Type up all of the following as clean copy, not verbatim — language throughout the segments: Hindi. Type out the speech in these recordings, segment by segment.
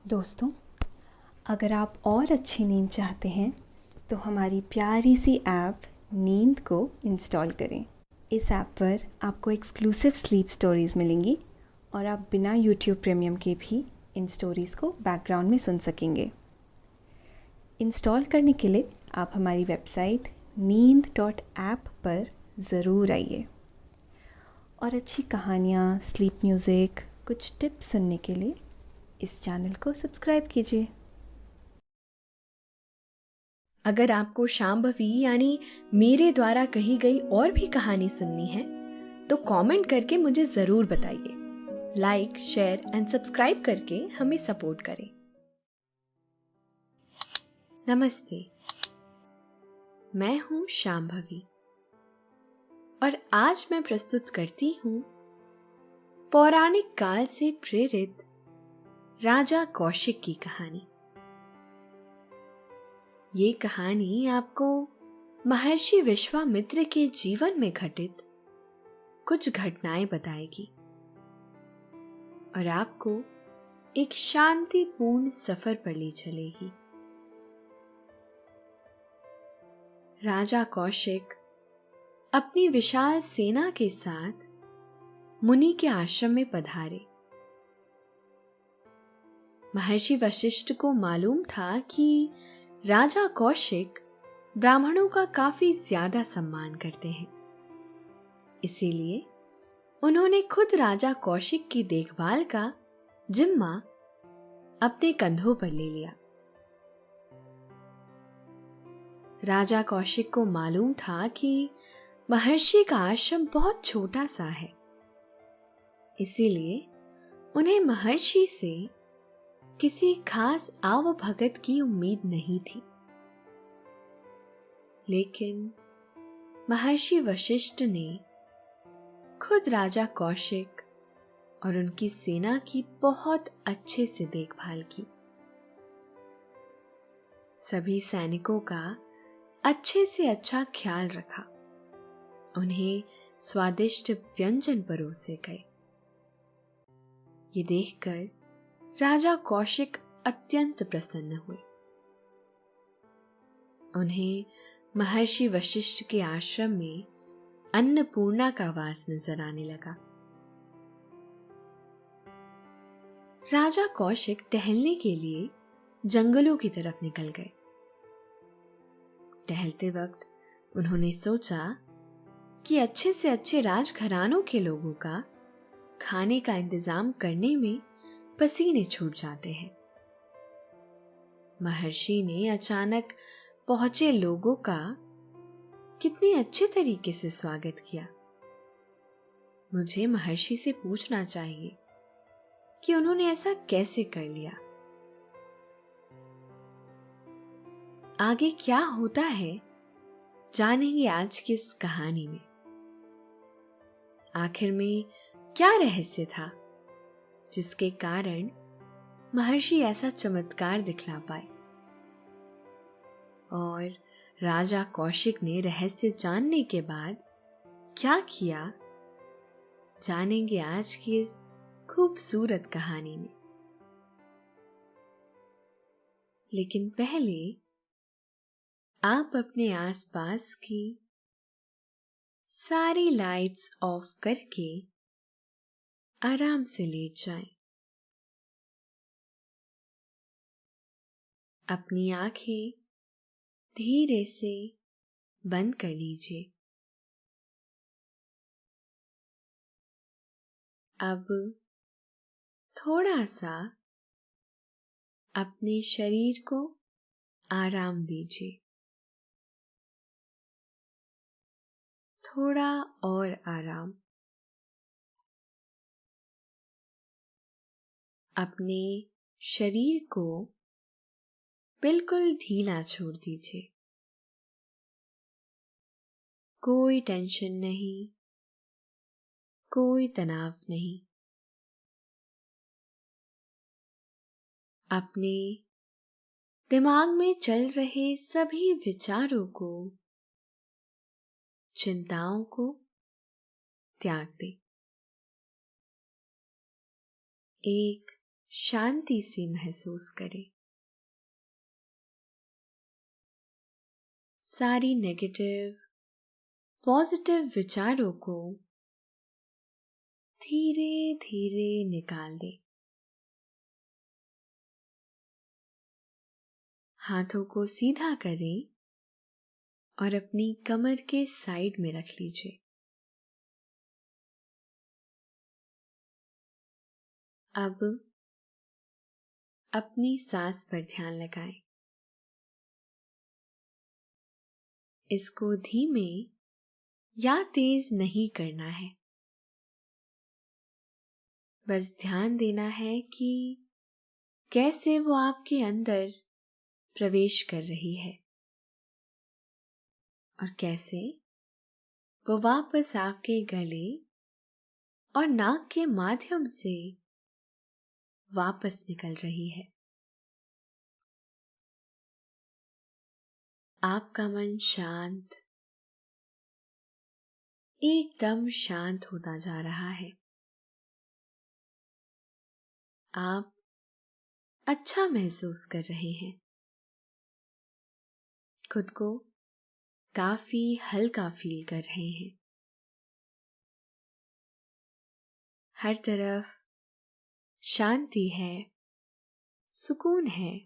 दोस्तों, अगर आप और अच्छी नींद चाहते हैं तो हमारी प्यारी सी ऐप नींद को इंस्टॉल करें। इस ऐप पर आपको एक्सक्लूसिव स्लीप स्टोरीज़ मिलेंगी और आप बिना यूट्यूब प्रीमियम के भी इन स्टोरीज़ को बैकग्राउंड में सुन सकेंगे। इंस्टॉल करने के लिए आप हमारी वेबसाइट neend.app पर ज़रूर आइए और अच्छी कहानियाँ, स्लीप म्यूज़िक, कुछ टिप्स सुनने के लिए इस चैनल को सब्सक्राइब कीजिए। अगर आपको शांभवी यानी मेरे द्वारा कही गई और भी कहानी सुननी है तो कमेंट करके मुझे जरूर बताइए। लाइक, शेयर एंड सब्सक्राइब करके हमें सपोर्ट करें। नमस्ते, मैं हूं शांभवी और आज मैं प्रस्तुत करती हूं पौराणिक काल से प्रेरित राजा कौशिक की कहानी। ये कहानी आपको महर्षि विश्वामित्र के जीवन में घटित कुछ घटनाएं बताएगी और आपको एक शांतिपूर्ण सफर पर ले चलेगी। राजा कौशिक अपनी विशाल सेना के साथ मुनि के आश्रम में पधारे। महर्षि वशिष्ठ को मालूम था कि राजा कौशिक ब्राह्मणों का काफी ज्यादा सम्मान करते हैं, इसीलिए उन्होंने खुद राजा कौशिक की देखभाल का जिम्मा अपने कंधों पर ले लिया। राजा कौशिक को मालूम था कि महर्षि का आश्रम बहुत छोटा सा है, इसीलिए उन्हें महर्षि से किसी खास आवभगत की उम्मीद नहीं थी। लेकिन महर्षि वशिष्ठ ने खुद राजा कौशिक और उनकी सेना की बहुत अच्छे से देखभाल की। सभी सैनिकों का अच्छे से अच्छा ख्याल रखा। उन्हें स्वादिष्ट व्यंजन परोसे गए। ये देखकर राजा कौशिक अत्यंत प्रसन्न हुए। उन्हें महर्षि वशिष्ठ के आश्रम में अन्नपूर्णा का वास नजर आने लगा। राजा कौशिक टहलने के लिए जंगलों की तरफ निकल गए। टहलते वक्त उन्होंने सोचा कि अच्छे से अच्छे राजघरानों के लोगों का खाने का इंतजाम करने में पसीने छूट जाते हैं। महर्षि ने अचानक पहुंचे लोगों का कितने अच्छे तरीके से स्वागत किया। मुझे महर्षि से पूछना चाहिए कि उन्होंने ऐसा कैसे कर लिया। आगे क्या होता है जानेंगे आज की इस कहानी में। आखिर में क्या रहस्य था जिसके कारण महर्षि ऐसा चमत्कार दिखला पाए, और राजा कौशिक ने रहस्य जानने के बाद क्या किया, जानेंगे आज की इस खूबसूरत कहानी में। लेकिन पहले आप अपने आसपास की सारी लाइट्स ऑफ करके आराम से लेट जाएं। अपनी आंखें धीरे से बंद कर लीजिए। अब थोड़ा सा अपने शरीर को आराम दीजिए। थोड़ा और आराम। अपने शरीर को बिल्कुल ढीला छोड़ दीजिए। कोई टेंशन नहीं, कोई तनाव नहीं। अपने दिमाग में चल रहे सभी विचारों को, चिंताओं को त्याग दें। एक शांति सी महसूस करें। सारी नेगेटिव पॉजिटिव विचारों को धीरे धीरे निकाल दें। हाथों को सीधा करें और अपनी कमर के साइड में रख लीजिए। अब अपनी सांस पर ध्यान लगाएं। इसको धीमे या तेज नहीं करना है। बस ध्यान देना है कि कैसे वो आपके अंदर प्रवेश कर रही है और कैसे वो वापस आपके गले और नाक के माध्यम से वापस निकल रही है। आपका मन शांत, एकदम शांत होता जा रहा है। आप अच्छा महसूस कर रहे हैं। खुद को काफी हल्का फील कर रहे हैं। हर तरफ शांति है, सुकून है,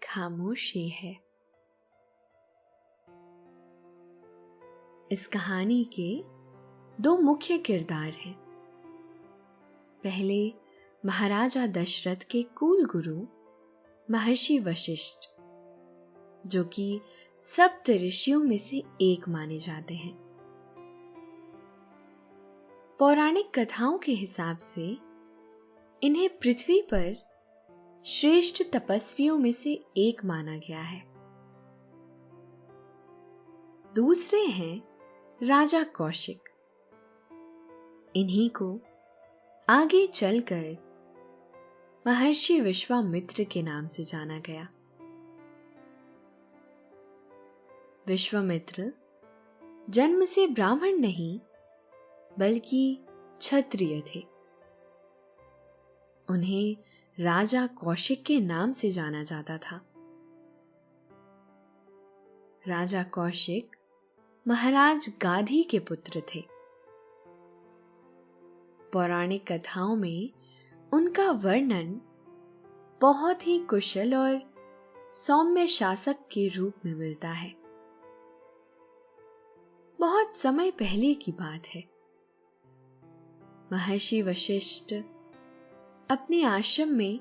खामोशी है। इस कहानी के दो मुख्य किरदार हैं। पहले महाराजा दशरथ के कुल गुरु महर्षि वशिष्ठ, जो कि सप्त ऋषियों में से एक माने जाते हैं। पौराणिक कथाओं के हिसाब से इन्हें पृथ्वी पर श्रेष्ठ तपस्वियों में से एक माना गया है। दूसरे हैं राजा कौशिक। इन्हीं को आगे चलकर महर्षि विश्वामित्र के नाम से जाना गया। विश्वामित्र जन्म से ब्राह्मण नहीं बल्कि क्षत्रिय थे। उन्हें राजा कौशिक के नाम से जाना जाता था। राजा कौशिक महाराज गाधी के पुत्र थे। पौराणिक कथाओं में उनका वर्णन बहुत ही कुशल और सौम्य शासक के रूप में मिलता है। बहुत समय पहले की बात है। महर्षि वशिष्ठ अपने आश्रम में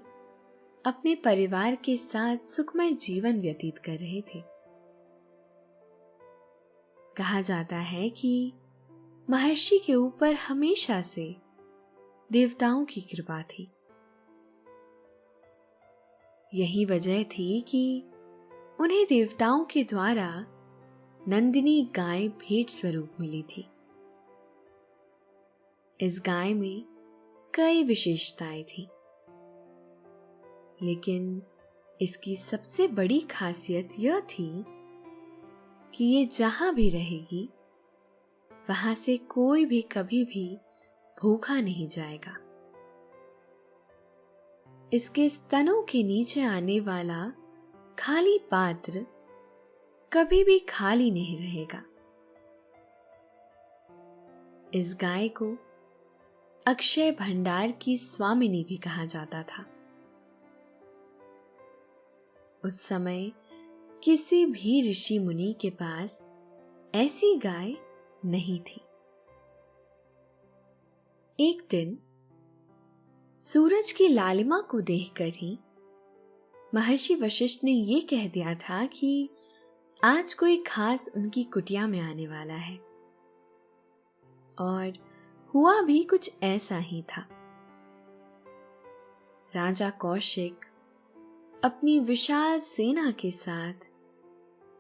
अपने परिवार के साथ सुखमय जीवन व्यतीत कर रहे थे। कहा जाता है कि महर्षि के ऊपर हमेशा से देवताओं की कृपा थी। यही वजह थी कि उन्हें देवताओं के द्वारा नंदिनी गाय भेंट स्वरूप मिली थी। इस गाय में कई विशेषताएं थी, लेकिन इसकी सबसे बड़ी खासियत यह थी कि ये जहां भी रहेगी वहां से कोई भी कभी भी भूखा नहीं जाएगा। इसके स्तनों के नीचे आने वाला खाली पात्र कभी भी खाली नहीं रहेगा। इस गाय को अक्षय भंडार की स्वामिनी भी कहा जाता था। उस समय किसी भी ऋषि मुनि के पास ऐसी गाय नहीं थी। एक दिन सूरज की लालिमा को देखकर ही महर्षि वशिष्ठ ने यह कह दिया था कि आज कोई खास उनकी कुटिया में आने वाला है। और हुआ भी कुछ ऐसा ही था। राजा कौशिक अपनी विशाल सेना के साथ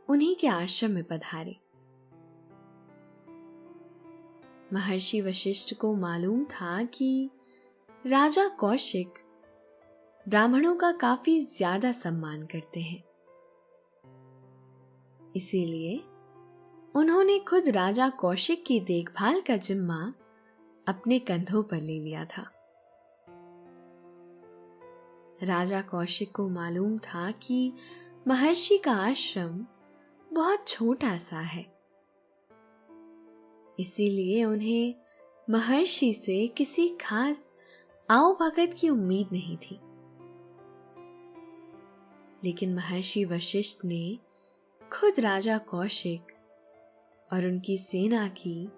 उन्हीं के आश्रम में पधारे। महर्षि वशिष्ठ को मालूम था कि राजा कौशिक ब्राह्मणों का काफी ज्यादा सम्मान करते हैं। इसीलिए उन्होंने खुद राजा कौशिक की देखभाल का जिम्मा अपने कंधों पर ले लिया था। राजा कौशिक को मालूम था कि महर्षि का आश्रम बहुत छोटा सा है, इसीलिए उन्हें महर्षि से किसी खास आवभगत की उम्मीद नहीं थी। लेकिन महर्षि वशिष्ठ ने खुद राजा कौशिक और उनकी सेना की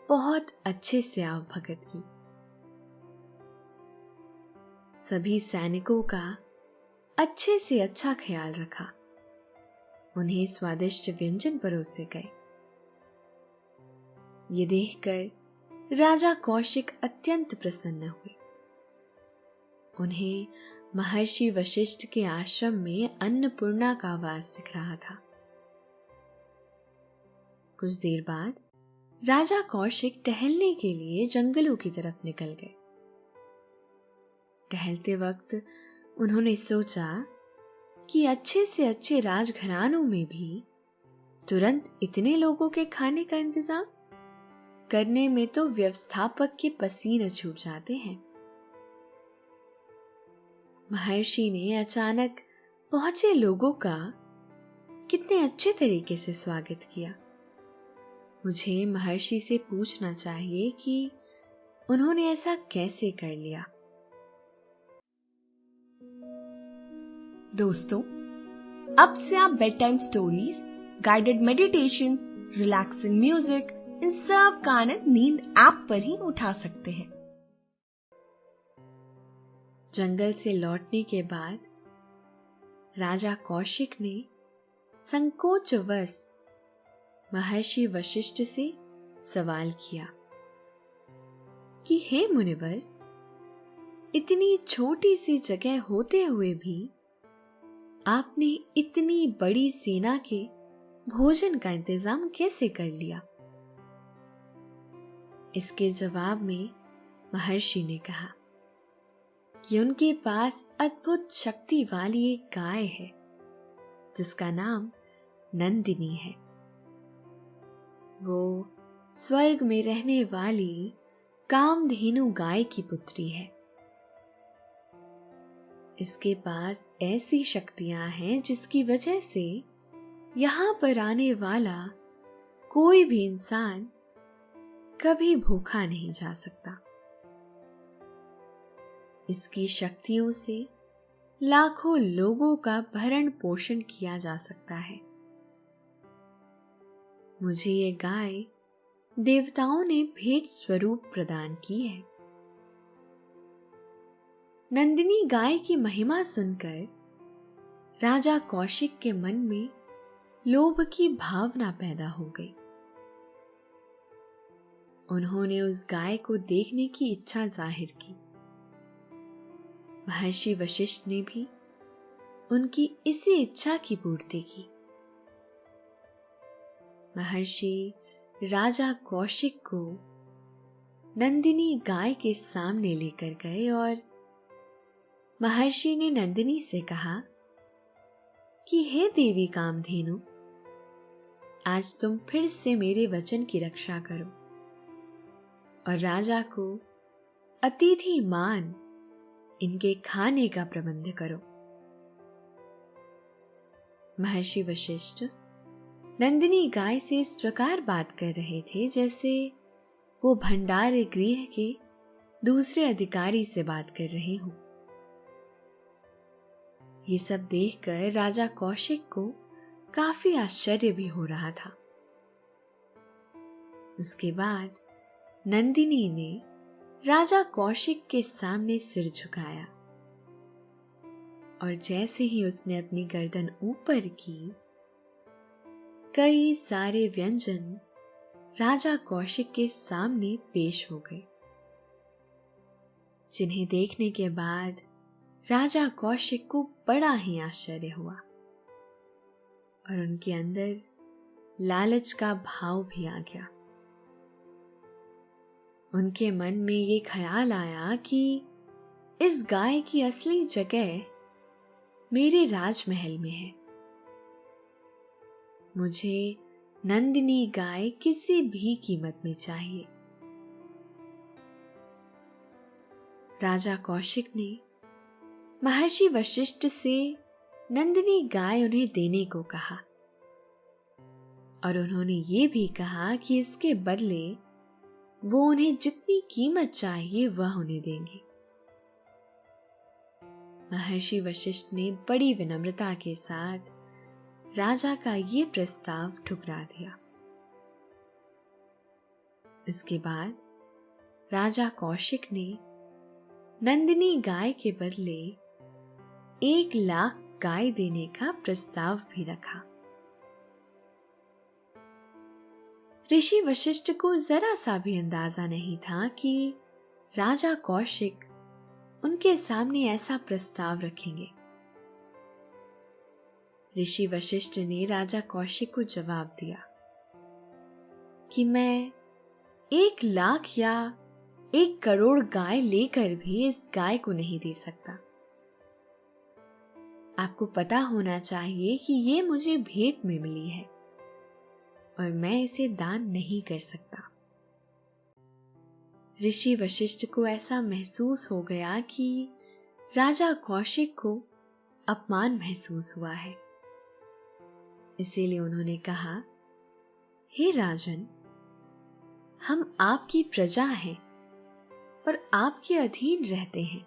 बहुत अच्छे से आवभगत की। सभी सैनिकों का अच्छे से अच्छा ख्याल रखा, उन्हें स्वादिष्ट व्यंजन परोसे गए। ये देखकर राजा कौशिक अत्यंत प्रसन्न हुए। उन्हें महर्षि वशिष्ठ के आश्रम में अन्नपूर्णा का वास दिख रहा था। कुछ देर बाद राजा कौशिक टहलने के लिए जंगलों की तरफ निकल गए। टहलते वक्त उन्होंने सोचा कि अच्छे से अच्छे राजघरानों में भी तुरंत इतने लोगों के खाने का इंतजाम करने में तो व्यवस्थापक के पसीने छूट जाते हैं। महर्षि ने अचानक पहुंचे लोगों का कितने अच्छे तरीके से स्वागत किया। मुझे महर्षि से पूछना चाहिए कि उन्होंने ऐसा कैसे कर लिया। दोस्तों, अब से आप bedtime stories, guided meditations, relaxing music, इन सब का आनंद नींद ऐप पर ही उठा सकते हैं। जंगल से लौटने के बाद राजा कौशिक ने संकोचवश महर्षि वशिष्ठ से सवाल किया कि हे मुनिवर, इतनी छोटी सी जगह होते हुए भी आपने इतनी बड़ी सेना के भोजन का इंतजाम कैसे कर लिया? इसके जवाब में महर्षि ने कहा कि उनके पास अद्भुत शक्ति वाली एक गाय है जिसका नाम नंदिनी है। वो स्वर्ग में रहने वाली कामधेनु गाय की पुत्री है। इसके पास ऐसी शक्तियां हैं जिसकी वजह से यहां पर आने वाला कोई भी इंसान कभी भूखा नहीं जा सकता। इसकी शक्तियों से लाखों लोगों का भरण पोषण किया जा सकता है। मुझे ये गाय देवताओं ने भेंट स्वरूप प्रदान की है। नंदिनी गाय की महिमा सुनकर राजा कौशिक के मन में लोभ की भावना पैदा हो गई। उन्होंने उस गाय को देखने की इच्छा जाहिर की। महर्षि वशिष्ठ ने भी उनकी इसी इच्छा की पूर्ति की। महर्षि राजा कौशिक को नंदिनी गाय के सामने लेकर गए और महर्षि ने नंदिनी से कहा कि हे देवी कामधेनु, आज तुम फिर से मेरे वचन की रक्षा करो और राजा को अतिथि मान इनके खाने का प्रबंध करो। महर्षि वशिष्ठ नंदिनी गाय से इस प्रकार बात कर रहे थे जैसे वो भंडार गृह के दूसरे अधिकारी से बात कर रहे हों। ये सब देखकर राजा कौशिक को काफी आश्चर्य भी हो रहा था। इसके बाद नंदिनी ने राजा कौशिक के सामने सिर झुकाया और जैसे ही उसने अपनी गर्दन ऊपर की, कई सारे व्यंजन राजा कौशिक के सामने पेश हो गए, जिन्हें देखने के बाद राजा कौशिक को बड़ा ही आश्चर्य हुआ और उनके अंदर लालच का भाव भी आ गया। उनके मन में ये ख्याल आया कि इस गाय की असली जगह मेरे राजमहल में है। मुझे नंदिनी गाय किसी भी कीमत में चाहिए। राजा कौशिक ने महर्षि वशिष्ठ से नंदिनी गाय उन्हें देने को कहा और उन्होंने ये भी कहा कि इसके बदले वो उन्हें जितनी कीमत चाहिए वह उन्हें देंगे। महर्षि वशिष्ठ ने बड़ी विनम्रता के साथ राजा का ये प्रस्ताव ठुकरा दिया। इसके बाद राजा कौशिक ने नंदिनी गाय के बदले 1,00,000 गाय देने का प्रस्ताव भी रखा। ऋषि वशिष्ठ को जरा सा भी अंदाजा नहीं था कि राजा कौशिक उनके सामने ऐसा प्रस्ताव रखेंगे। ऋषि वशिष्ठ ने राजा कौशिक को जवाब दिया कि मैं 1,00,000 या 1,00,00,000 गाय लेकर भी इस गाय को नहीं दे सकता। आपको पता होना चाहिए कि ये मुझे भेंट में मिली है और मैं इसे दान नहीं कर सकता। ऋषि वशिष्ठ को ऐसा महसूस हो गया कि राजा कौशिक को अपमान महसूस हुआ है। इसीलिए उन्होंने कहा, हे राजन, हम आपकी प्रजा हैं और आपके अधीन रहते हैं।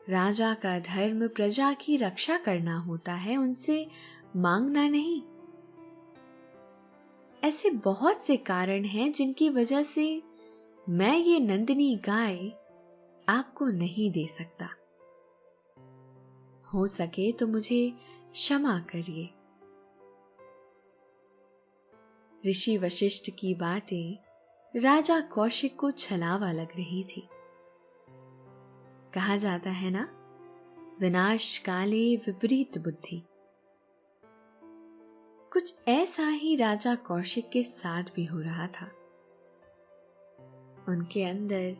राजा का धर्म प्रजा की रक्षा करना होता है, उनसे मांगना नहीं। ऐसे बहुत से कारण हैं जिनकी वजह से मैं ये नंदिनी गाय आपको नहीं दे सकता। हो सके तो मुझे क्षमा करिए। ऋषि वशिष्ठ की बातें राजा कौशिक को छलावा लग रही थी। कहा जाता है ना, विनाश काले विपरीत बुद्धि। कुछ ऐसा ही राजा कौशिक के साथ भी हो रहा था। उनके अंदर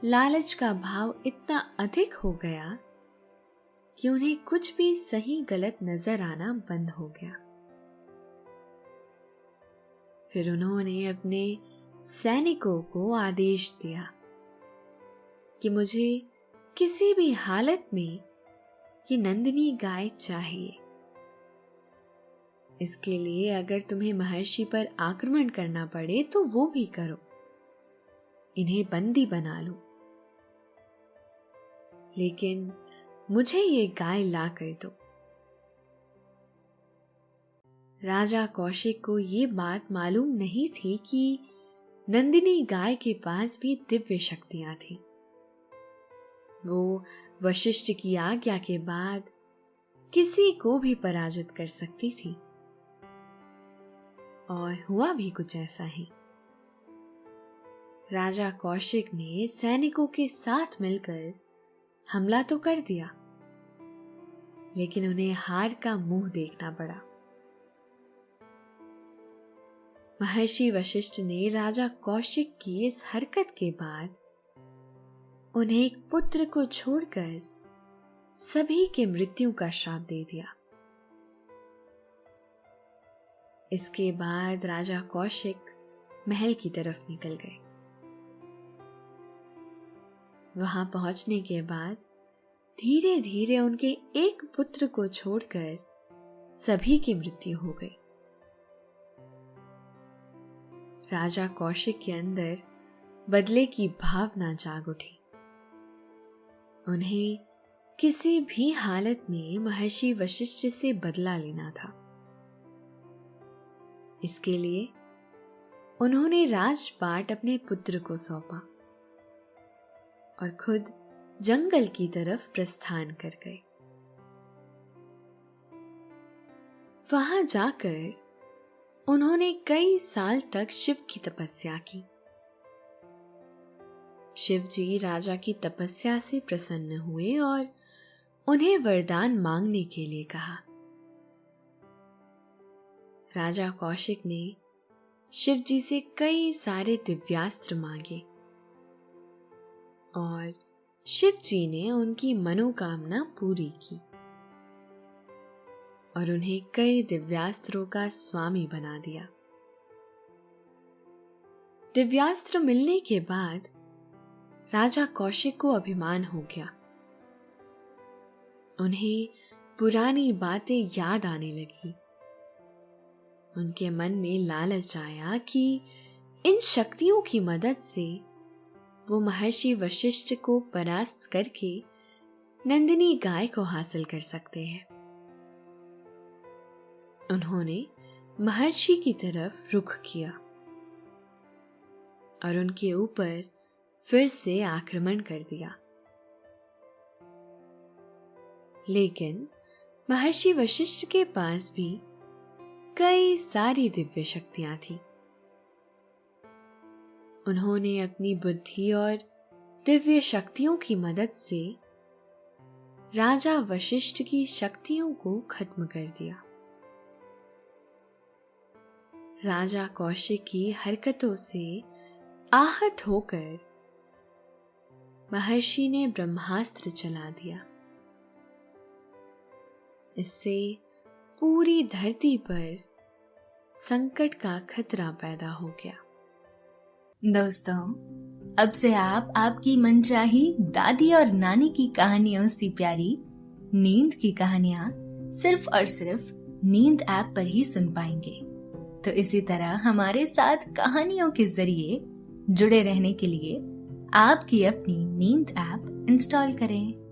लालच का भाव इतना अधिक हो गया कि उन्हें कुछ भी सही गलत नजर आना बंद हो गया। फिर उन्होंने अपने सैनिकों को आदेश दिया कि मुझे किसी भी हालत में ये नंदिनी गाय चाहिए। इसके लिए अगर तुम्हें महर्षि पर आक्रमण करना पड़े तो वो भी करो, इन्हें बंदी बना लो, लेकिन मुझे ये गाय ला कर दो। राजा कौशिक को ये बात मालूम नहीं थी कि नंदिनी गाय के पास भी दिव्य शक्तियां थी। वो वशिष्ठ की आज्ञा के बाद किसी को भी पराजित कर सकती थी। और हुआ भी कुछ ऐसा ही। राजा कौशिक ने सैनिकों के साथ मिलकर हमला तो कर दिया, लेकिन उन्हें हार का मुंह देखना पड़ा। महर्षि वशिष्ठ ने राजा कौशिक की इस हरकत के बाद उन्हें एक पुत्र को छोड़कर सभी के मृत्यु का श्राप दे दिया। इसके बाद राजा कौशिक महल की तरफ निकल गए। वहां पहुंचने के बाद धीरे धीरे उनके एक पुत्र को छोड़कर सभी की मृत्यु हो गई। राजा कौशिक के अंदर बदले की भावना जाग उठी। उन्हें किसी भी हालत में महर्षि वशिष्ठ से बदला लेना था। इसके लिए उन्होंने राजपाट अपने पुत्र को सौंपा और खुद जंगल की तरफ प्रस्थान कर गए। वहां जाकर उन्होंने कई साल तक शिव की तपस्या की। शिव जी राजा की तपस्या से प्रसन्न हुए और उन्हें वरदान मांगने के लिए कहा। राजा कौशिक ने शिव जी से कई सारे दिव्यास्त्र मांगे और शिव जी ने उनकी मनोकामना पूरी की और उन्हें कई दिव्यास्त्रों का स्वामी बना दिया। दिव्यास्त्र मिलने के बाद राजा कौशिक को अभिमान हो गया उन्हें पुरानी बातें याद आने लगी। उनके मन में लालच आया कि इन शक्तियों की मदद से वो महर्षि वशिष्ठ को परास्त करके नंदिनी गाय को हासिल कर सकते हैं। उन्होंने महर्षि की तरफ रुख किया और उनके ऊपर फिर से आक्रमण कर दिया। लेकिन महर्षि वशिष्ठ के पास भी कई सारी दिव्य शक्तियां थीं। उन्होंने अपनी बुद्धि और दिव्य शक्तियों की मदद से राजा वशिष्ठ की शक्तियों को खत्म कर दिया। राजा कौशिक की हरकतों से आहत होकर महर्षि ने ब्रह्मास्त्र चला दिया। इससे पूरी धरती पर संकट का खतरा पैदा हो गया। दोस्तों, अब से आप आपकी मनचाही दादी और नानी की कहानियों से प्यारी नींद की कहानियां सिर्फ और सिर्फ नींद ऐप पर ही सुन पाएंगे। तो इसी तरह हमारे साथ कहानियों के जरिए जुड़े रहने के लिए आपकी अपनी नींद ऐप इंस्टॉल करें।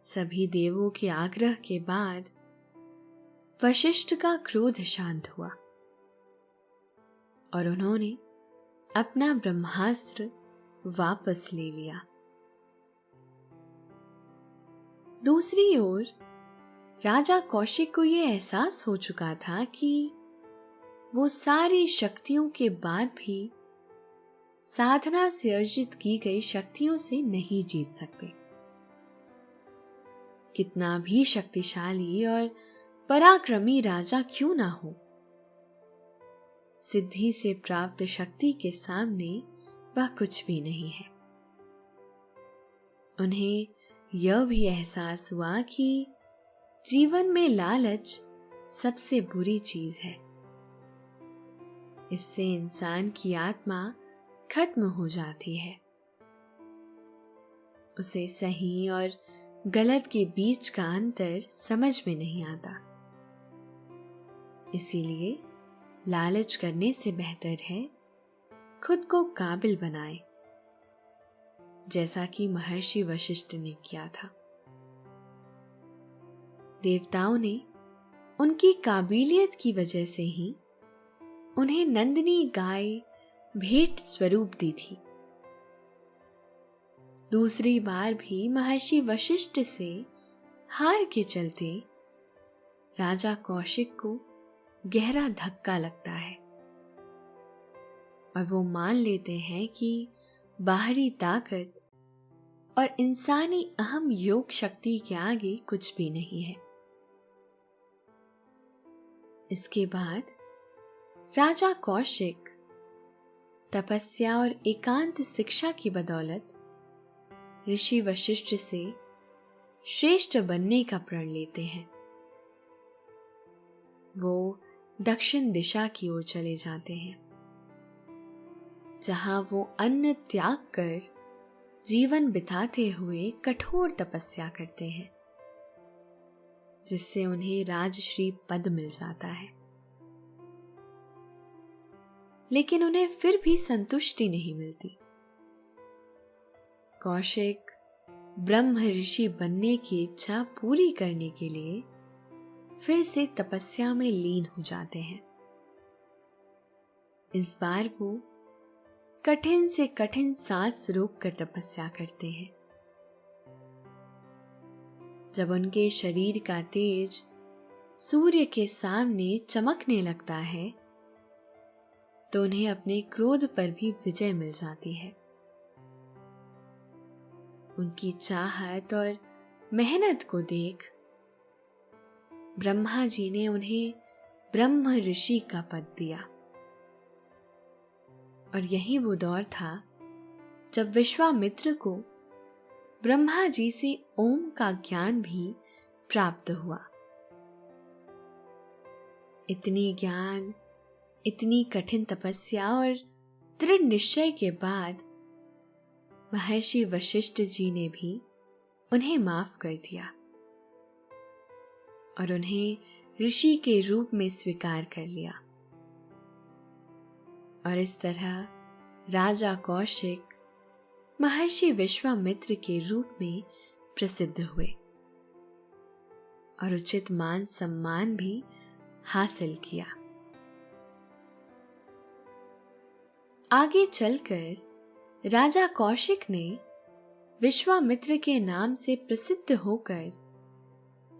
सभी देवों के आग्रह के बाद वशिष्ठ का क्रोध शांत हुआ और उन्होंने अपना ब्रह्मास्त्र वापस ले लिया। दूसरी ओर राजा कौशिक को यह एहसास हो चुका था कि वो सारी शक्तियों के बाद भी साधना से अर्जित की गई शक्तियों से नहीं जीत सकते। कितना भी शक्तिशाली और पराक्रमी राजा क्यों ना हो, सिद्धि से प्राप्त शक्ति के सामने वह कुछ भी नहीं है। उन्हें यह भी एहसास हुआ कि जीवन में लालच सबसे बुरी चीज है। इससे इंसान की आत्मा खत्म हो जाती है। उसे सही और गलत के बीच का अंतर समझ में नहीं आता। इसीलिए लालच करने से बेहतर है खुद को काबिल बनाए, जैसा कि महर्षि वशिष्ठ ने किया था। देवताओं ने उनकी काबिलियत की वजह से ही उन्हें नंदिनी गाय भेंट स्वरूप दी थी। दूसरी बार भी महर्षि वशिष्ठ से हार के चलते राजा कौशिक को गहरा धक्का लगता है और वो मान लेते हैं कि बाहरी ताकत और इंसानी अहम योग शक्ति के आगे कुछ भी नहीं है। इसके बाद राजा कौशिक तपस्या और एकांत शिक्षा की बदौलत ऋषि वशिष्ठ से श्रेष्ठ बनने का प्रण लेते हैं। वो दक्षिण दिशा की ओर चले जाते हैं, जहां वो अन्न त्याग कर जीवन बिताते हुए कठोर तपस्या करते हैं, जिससे उन्हें राजश्री पद मिल जाता है। लेकिन उन्हें फिर भी संतुष्टि नहीं मिलती। कौशिक ब्रह्म ऋषि बनने की इच्छा पूरी करने के लिए फिर से तपस्या में लीन हो जाते हैं। इस बार वो कठिन से कठिन सांस रोककर तपस्या करते हैं। जब उनके शरीर का तेज सूर्य के सामने चमकने लगता है, तो उन्हें अपने क्रोध पर भी विजय मिल जाती है। उनकी चाहत और मेहनत को देख ब्रह्मा जी ने उन्हें ब्रह्म ऋषि का पद दिया। और यही वो दौर था जब विश्वामित्र को ब्रह्मा जी से ओम का ज्ञान भी प्राप्त हुआ। इतनी ज्ञान, इतनी कठिन तपस्या और दृढ़ निश्चय के बाद महर्षि वशिष्ठ जी ने भी उन्हें माफ कर दिया और उन्हें ऋषि के रूप में स्वीकार कर लिया। और इस तरह राजा कौशिक महर्षि विश्वामित्र के रूप में प्रसिद्ध हुए और उचित मान सम्मान भी हासिल किया। आगे चलकर राजा कौशिक ने विश्वामित्र के नाम से प्रसिद्ध होकर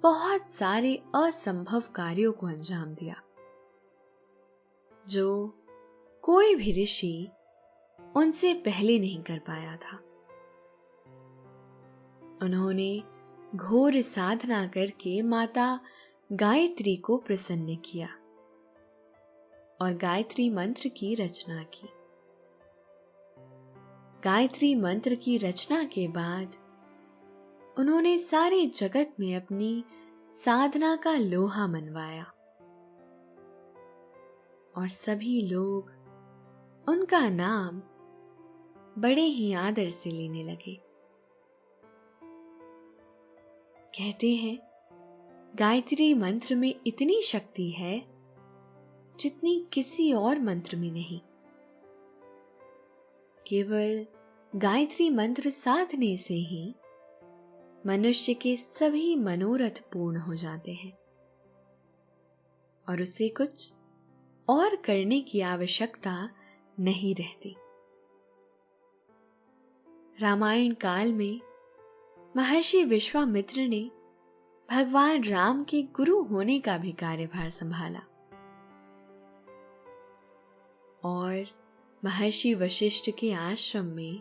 बहुत सारे असंभव कार्यों को अंजाम दिया, जो कोई भी ऋषि उनसे पहले नहीं कर पाया था। उन्होंने घोर साधना करके माता गायत्री को प्रसन्न किया और गायत्री मंत्र की रचना की। गायत्री मंत्र की रचना के बाद उन्होंने सारे जगत में अपनी साधना का लोहा मनवाया और सभी लोग उनका नाम बड़े ही आदर से लेने लगे। कहते हैं, गायत्री मंत्र में इतनी शक्ति है जितनी किसी और मंत्र में नहीं। केवल गायत्री मंत्र साधने से ही मनुष्य के सभी मनोरथ पूर्ण हो जाते हैं और उसे कुछ और करने की आवश्यकता नहीं रहती। रामायण काल में महर्षि विश्वामित्र ने भगवान राम के गुरु होने का भी कार्यभार संभाला और महर्षि वशिष्ठ के आश्रम में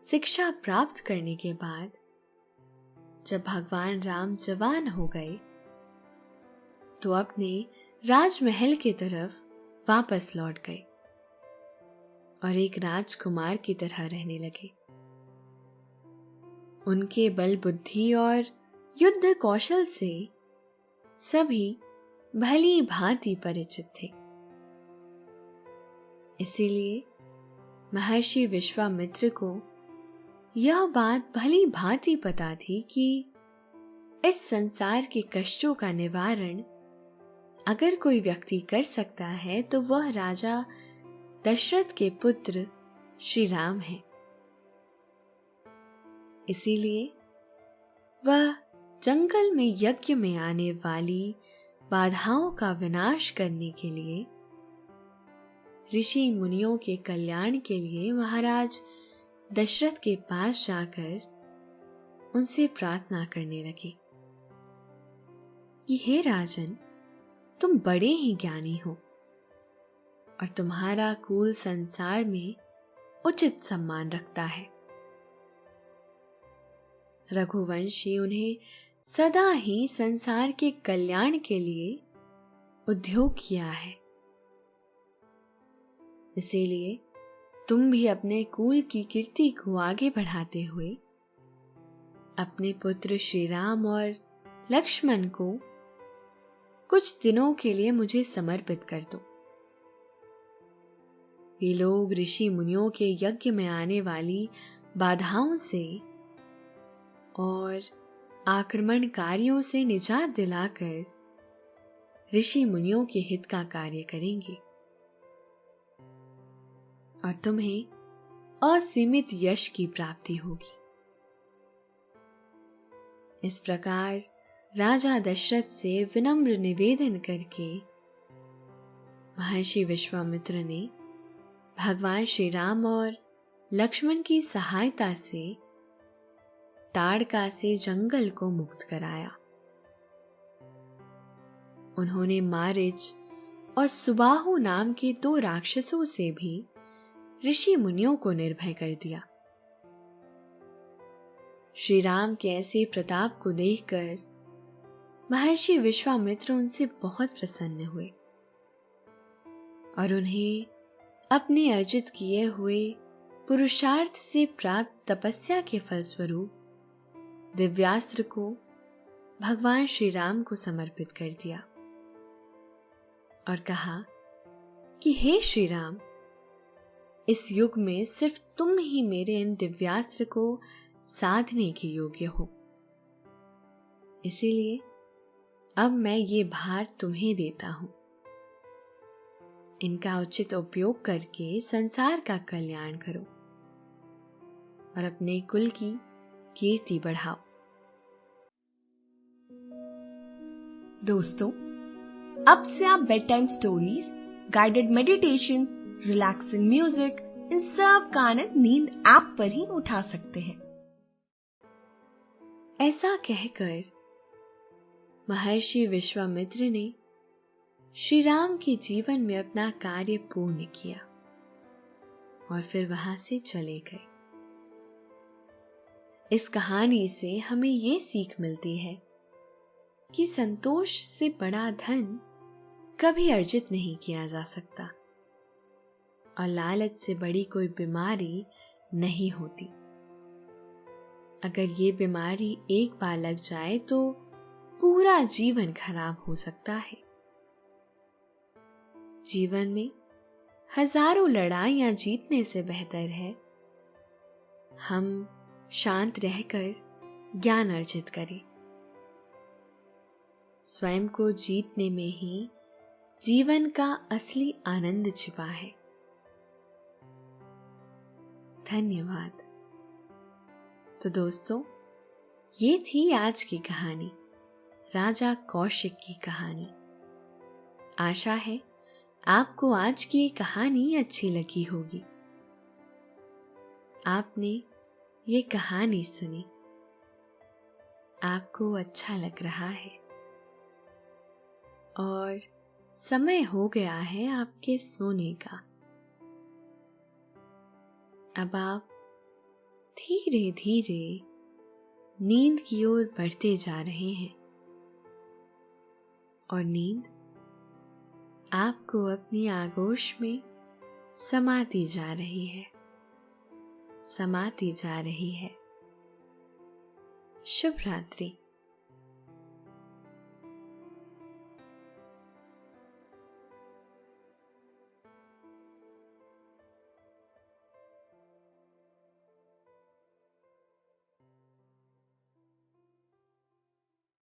शिक्षा प्राप्त करने के बाद जब भगवान राम जवान हो गए तो अपने राजमहल की तरफ वापस लौट गए और एक राजकुमार की तरह रहने लगे। उनके बल बुद्धि और युद्ध कौशल से सभी भली भांति परिचित थे। इसीलिए महर्षि विश्वामित्र को यह बात भली भांति पता थी कि इस संसार के कष्टों का निवारण अगर कोई व्यक्ति कर सकता है तो वह राजा दशरथ के पुत्र श्री राम हैं। इसीलिए वह जंगल में यज्ञ में आने वाली बाधाओं का विनाश करने के लिए, ऋषि मुनियों के कल्याण के लिए महाराज दशरथ के पास जाकर उनसे प्रार्थना करने लगे कि हे राजन, तुम बड़े ही ज्ञानी हो और तुम्हारा कुल संसार में उचित सम्मान रखता है। रघुवंशी उन्हें सदा ही संसार के कल्याण के लिए उद्योग किया है। इसीलिए तुम भी अपने कुल की कीर्ति को आगे बढ़ाते हुए अपने पुत्र श्री राम और लक्ष्मण को कुछ दिनों के लिए मुझे समर्पित कर दो। ये लोग ऋषि मुनियों के यज्ञ में आने वाली बाधाओं से और आक्रमणकारियों से निजात दिलाकर ऋषि मुनियों के हित का कार्य करेंगे और तुम्हें असीमित यश की प्राप्ति होगी। इस प्रकार राजा दशरथ से विनम्र निवेदन करके महर्षि विश्वामित्र ने भगवान श्री राम और लक्ष्मण की सहायता से ताड़का से जंगल को मुक्त कराया। उन्होंने मारिच और सुबाहु नाम के 2 राक्षसों से भी ऋषि मुनियों को निर्भय कर दिया। श्री राम के ऐसे प्रताप को देखकर महर्षि विश्वामित्र उनसे बहुत प्रसन्न हुए और उन्हें अपने अर्जित किए हुए पुरुषार्थ से प्राप्त तपस्या के फलस्वरूप दिव्यास्त्र को भगवान श्री राम को समर्पित कर दिया और कहा कि हे श्री राम, इस युग में सिर्फ तुम ही मेरे इन दिव्यास्त्र को साधने के योग्य हो। इसीलिए अब मैं ये भार तुम्हें देता हूं। इनका उचित उपयोग करके संसार का कल्याण करो और अपने कुल की कीर्ति बढ़ाओ। दोस्तों, अब से आप bedtime stories, guided meditations, relaxing music, इन सब का आनंद नींद ऐप पर ही उठा सकते हैं। ऐसा कहकर महर्षि विश्वामित्र ने श्री राम के जीवन में अपना कार्य पूर्ण किया और फिर वहां से चले गए। इस कहानी से हमें ये सीख मिलती है कि संतोष से बड़ा धन कभी अर्जित नहीं किया जा सकता और लालच से बड़ी कोई बीमारी नहीं होती। अगर ये बीमारी एक बार लग जाए तो पूरा जीवन खराब हो सकता है। जीवन में हजारों लड़ाइयां जीतने से बेहतर है हम शांत रहकर ज्ञान अर्जित करें। स्वयं को जीतने में ही जीवन का असली आनंद छिपा है। धन्यवाद। तो दोस्तों, ये थी आज की कहानी, राजा कौशिक की कहानी। आशा है आपको आज की ये कहानी अच्छी लगी होगी। आपने ये कहानी सुनी, आपको अच्छा लग रहा है और समय हो गया है आपके सोने का। अब आप धीरे धीरे नींद की ओर बढ़ते जा रहे हैं और नींद आपको अपनी आगोश में समाती जा रही है, समाती जा रही है। शुभ रात्रि।